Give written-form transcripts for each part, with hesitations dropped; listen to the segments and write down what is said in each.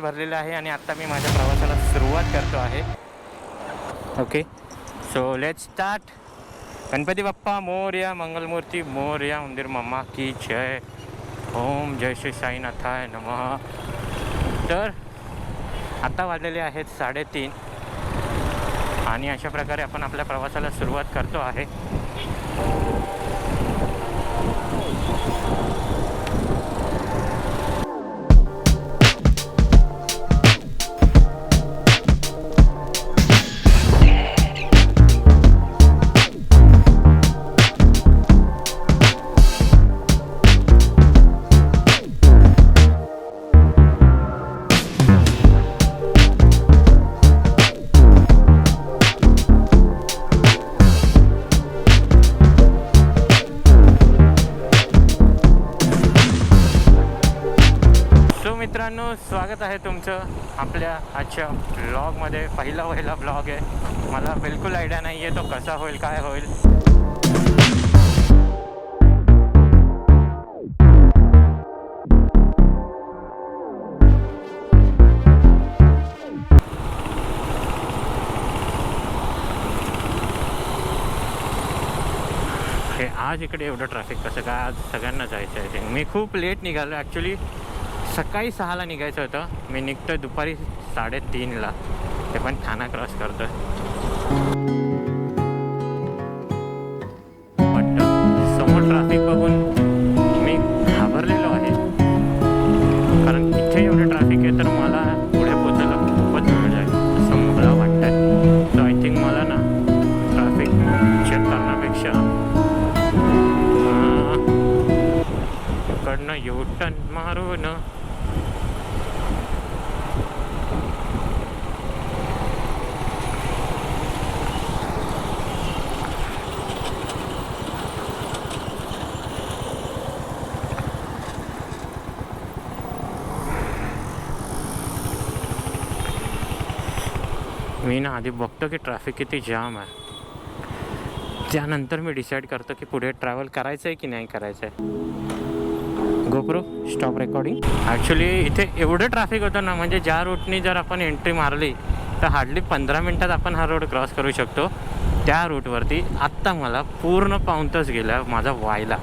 भरलेलं आहे आणि आत्ता मी माझ्या प्रवासाला सुरुवात करतो आहे. Okay, so let's start. Ganpati Bappa Morya, Mangalmurti Morya, उंदीर मामा की जय. ओम जय श्री साईनाथाय नमः. तर आत्ता वाजलेले आहेत 3:30 आणि अशा प्रकारे आपण आपल्या प्रवासाला सुरुवात करतो आहे. मित्रांनो, स्वागत आहे तुमचं आपल्या आजच्या ब्लॉगमध्ये. पहिला ब्लॉग आहे. मला बिलकुल आयडिया नाही आहे तो कसा होईल, काय होईल. हे आज इकडे एवढं ट्रॅफिक कसं काय? आज सगळ्यांना जायचं आहे. मी खूप लेट निघालो. ॲक्च्युली सकाळी 6ला निघायचं होतं. मी निघतो दुपारी 3:30ला. ते पण ठाणा क्रॉस करतो. बट समोर ट्रॅफिक बघून मी घाबरलेलो आहे, कारण इथे एवढं ट्रॅफिक आहे तर मला पुढे पोचायला खूपच वेळ जाईल असं मला वाटतं आहे. सो आय थिंक मला ना ट्रॅफिक चेक करण्यापेक्षा इकडनं U-टर्न मारून मी ना आधी बघतो की ट्रॅफिक किती जाम आहे. त्यानंतर मी डिसाईड करतो की पुढे ट्रॅव्हल करायचं आहे की नाही करायचं आहे. GoPro stop recording. ॲक्च्युली इथे एवढं ट्रॅफिक होतं ना, म्हणजे ज्या रूटनी जर आपण एंट्री मारली तर हार्डली 15 मिनटात आपण हा रोड क्रॉस करू शकतो. त्या रूटवरती आत्ता मला पूर्ण पाऊण तास गेला माझा व्हायला.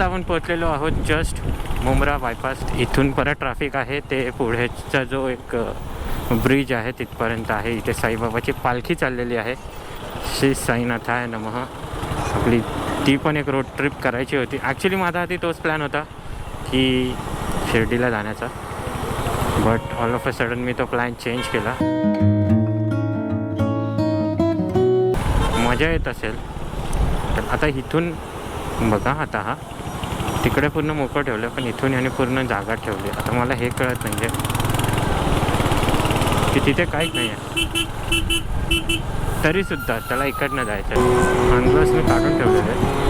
आपण पोचलेलो आहोत जस्ट मुंब्रा बायपास. इथून परत ट्रॅफिक आहे. ते पुढेचा जो एक ब्रिज आहे तिथपर्यंत आहे. इथे साईबाबाची पालखी चाललेली आहे. श्री साईनाथाय नमः. आपली ती पण एक रोड ट्रिप करायची होती. ॲक्च्युली माझा आधी तोच प्लॅन होता की शिर्डीला जाण्याचा, but all of a sudden मी तो प्लॅन चेंज केला. मजा येत असेल तर आता इथून बघा. आता हा तिकडे पूर्ण मोकळं ठेवलं, पण इथून याने पूर्ण जागा ठेवली. आता मला हे कळत नाही की तिथे काहीच नाही आहे, तरीसुद्धा त्याला इकडनं जायचं आहे. हँडग्लास मी काढून ठेवलेले आहे.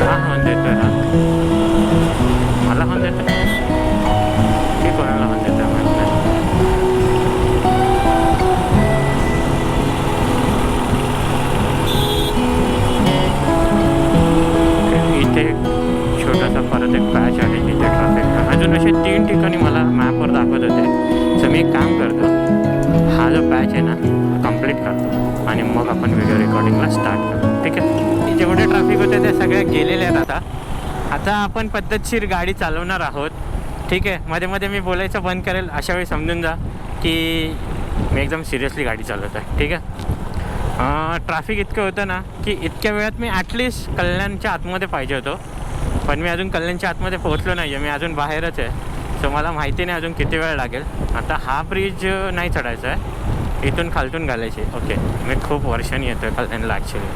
हा हॉर्न देतोय. हा मला हॉर्न देतोय की कोणाला हॉर्न देतोय माहिती नाही. इथे छोटासा परत एक पॅच आहे जिथे ट्रॅफिक अजून असे 3 ठिकाणी मला मॅपवर दाखवत होते. सो मी एक काम करतो, हा जो पॅच आहे ना कंप्लीट करतो आणि मग आपण व्हिडिओ रेकॉर्डिंगला स्टार्ट करू. ठीक आहे. जेवढे ट्रॅफिक होते ते सगळे गेलेले आहेत. आता आपण पद्धतशीर गाडी चालवणार आहोत. ठीक आहे. मध्ये मध्ये मी बोलायचं बंद करेल. अशा वेळी समजून जा की मी एकदम सिरियसली गाडी चालवत आहे. ठीक आहे. ट्रॅफिक इतकं होतं ना की इतक्या वेळात मी ॲटलिस्ट कल्याणच्या आतमध्ये पाहिजे होतो, पण मी अजून कल्याणच्या आतमध्ये पोहोचलो नाही आहे. मी अजून बाहेरच आहे. सो मला माहिती नाही अजून किती वेळ लागेल. आता हा ब्रिज नाही चढायचा आहे, इथून खालतून घालायची. ओके. मी खूप वर्षांनी येतो आहे कल्याणला actually.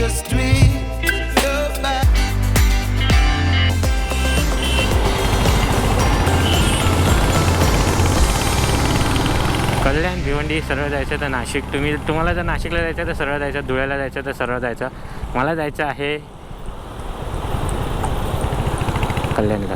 the street. You're back. Kalyan Bhiwandi सरळ जायचं तर नाशिक. तुम्हाला जर नाशिकला जायचं तर सरळ जायचं, धुळ्याला जायचं तर सरळ जायचं. मला जायचं आहे कल्याणला.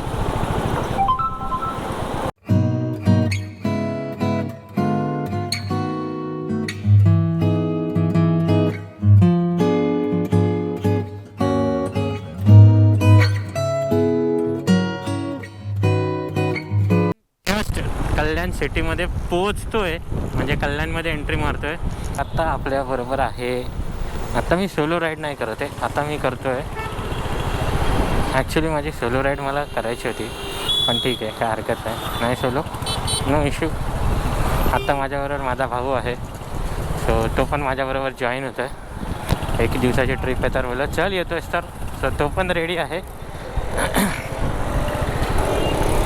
कल्याण सिटीमध्ये पोचतोय, म्हणजे कल्याणमध्ये एंट्री मारतोय. आत्ता आपल्याबरोबर आहे, आता मी सोलो राईड नाही करत आहे, आता मी करतोय. ॲक्च्युली माझी सोलो राईड मला करायची होती, पण ठीक आहे, काय हरकत नाही सोलो, नो इश्यू. आत्ता माझ्याबरोबर माझा भाऊ आहे, सो तो पण माझ्याबरोबर जॉईन होतो आहे. 1 दिवसाची ट्रिप आहे, तर बोललं चल येतोयस तर, सो तो पण रेडी आहे.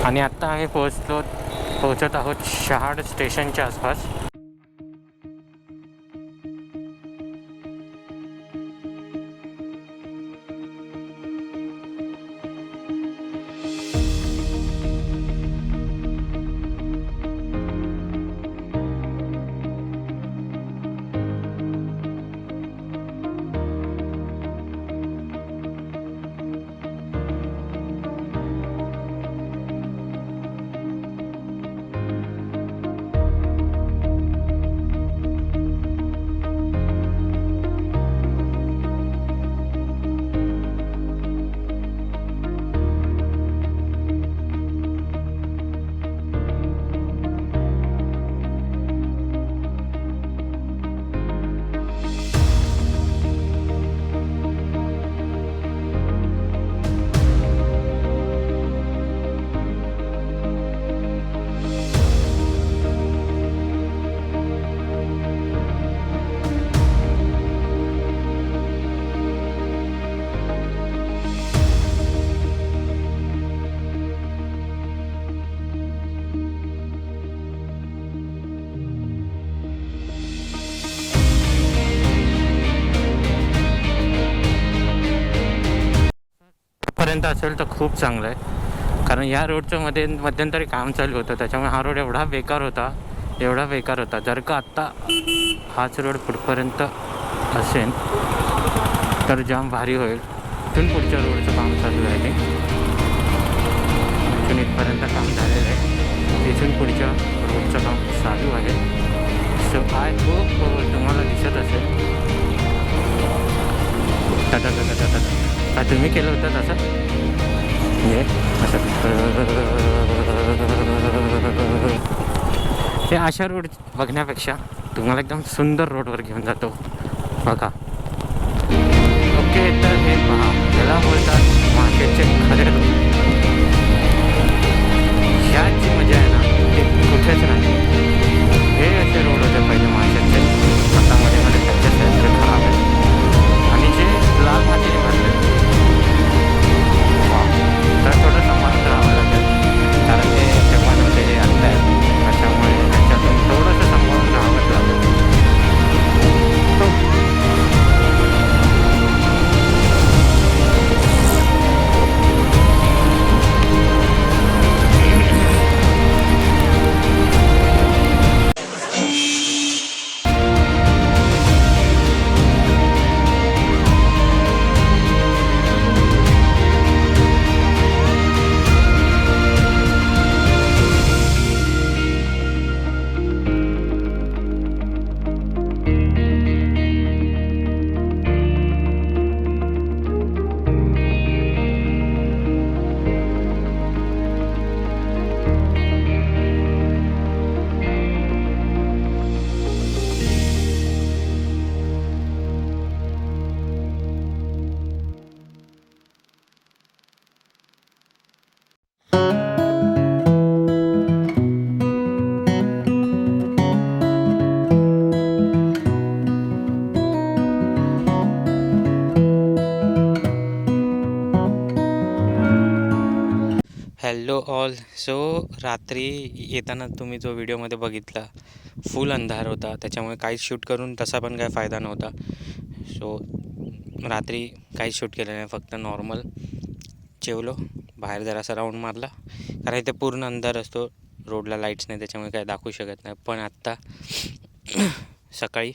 आणि आत्ता आम्ही पोहोचत आहोत शहाड स्टेशनच्या आसपास. पर्यंत असेल तर खूप चांगलं आहे, कारण या रोडचं मध्यंतरी काम चालू होतं, त्याच्यामुळे हा रोड एवढा बेकार होता. जर का आत्ता हाच रोड पुढपर्यंत असेल तर जाम भारी होईल. इथून पुढच्या रोडचं काम चालू आहे, ते इथून इथपर्यंत काम झालेलं आहे, तिथून पुढच्या रोडचं काम चालू आहे. सो आय होप तुम्हाला दिसत असेल. का तुम्ही केलं होतं तसं? असं ते अशा रोड बघण्यापेक्षा तुम्हाला एकदम सुंदर रोडवर घेऊन जातो बघा. ओके, तर हे पहा, याला बोलतात मार्केटचे खरे रोड. ह्याची मजा आहे ना, ते कुठेच नाही. हे असे रोड होते पहिले मार्केटचे, आता मध्ये त्याचे खराब आहे. आणि जे लाल मातीने भरले, तर थोडंसं मस्त राहावं लागेल, कारण ते तेव्हा नव्हते, हे आत्ता आहे. त्याच्यामुळे त्याच्यातून थोडंसं सांभाळून राहावंच लागेल. Hello all. सो रात्री येताना तुम्ही जो व्हिडिओमध्ये बघितला, फुल अंधार होता, त्याच्यामुळे काहीच शूट करून तसा पण काय फायदा नव्हता. सो रात्री काहीच शूट केलं नाही, फक्त नॉर्मल जेवलो, बाहेर जरासा राऊंड मारला, कारण इथे पूर्ण अंधार असतो, रोडला लाईट्स नाही, त्याच्यामुळे काही दाखवू शकत नाही. पण आत्ता सकाळी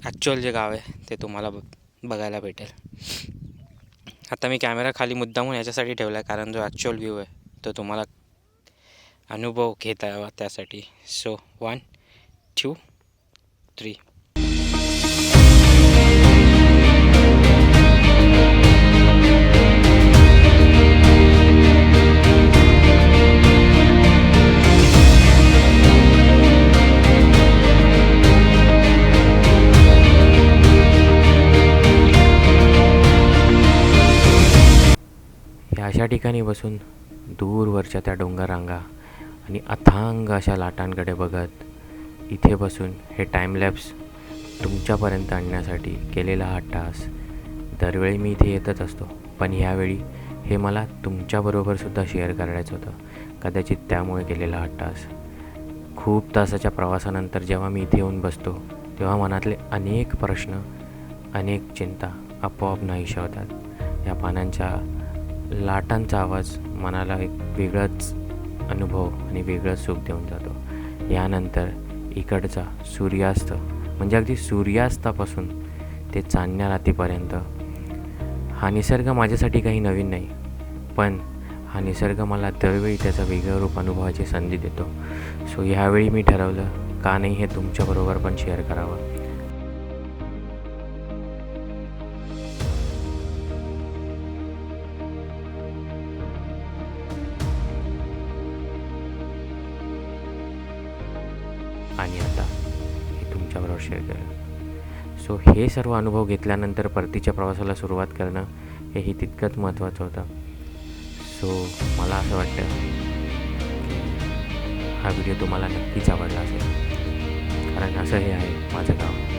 ॲक्च्युअल जे गाव आहे ते तुम्हाला बघायला भेटेल. आता मी कॅमेरा खाली मुद्दामून याच्यासाठी ठेवला आहे, कारण जो ॲक्च्युअल व्ह्यू आहे तो तुम्हाला अनुभव घेता यावा त्यासाठी. सो 1, 2, 3. ह्या अशा ठिकाणी बसून दूरवरच्या त्या डोंगररांगा आणि अथांग अशा लाटांकडे बघत इथे बसून हे टाईमलॅप्स तुमच्यापर्यंत आणण्यासाठी केलेला हा टास्क. दरवेळी मी इथे येतच असतो, पण ह्यावेळी हे मला तुमच्याबरोबरसुद्धा शेअर करायचं होतं. कदाचित त्यामुळे केलेला हा टास्क. खूप तासाच्या प्रवासानंतर जेव्हा मी इथे येऊन बसतो तेव्हा मनातले अनेक प्रश्न, अनेक चिंता आपोआप नाहीशा होतात. या पानांच्या लाटांचा आवाज मनाला एक वेगळाच अनुभव आणि वेगळंच सुख देऊन जातो. यानंतर इकडचा सूर्यास्त, म्हणजे अगदी सूर्यास्तापासून ते चांदण्या रात्रीपर्यंत हा निसर्ग माझ्यासाठी काही नवीन नाही, पण हा निसर्ग मला दरवेळी त्याचा वेगळं रूप अनुभवाची संधी देतो. सो ह्यावेळी मी ठरवलं का नाही हे तुमच्याबरोबर पण शेअर करावं. आणि आता हे तुमच्याबरोबर शेअर केलं. सो हे सर्व अनुभव घेतल्यानंतर परतीच्या प्रवासाला सुरुवात करणं हेही तितकंच महत्त्वाचं होतं. सो मला असं वाटतं की हा व्हिडिओ तुम्हाला नक्कीच आवडला असेल, कारण असं हे आहे माझं गाव.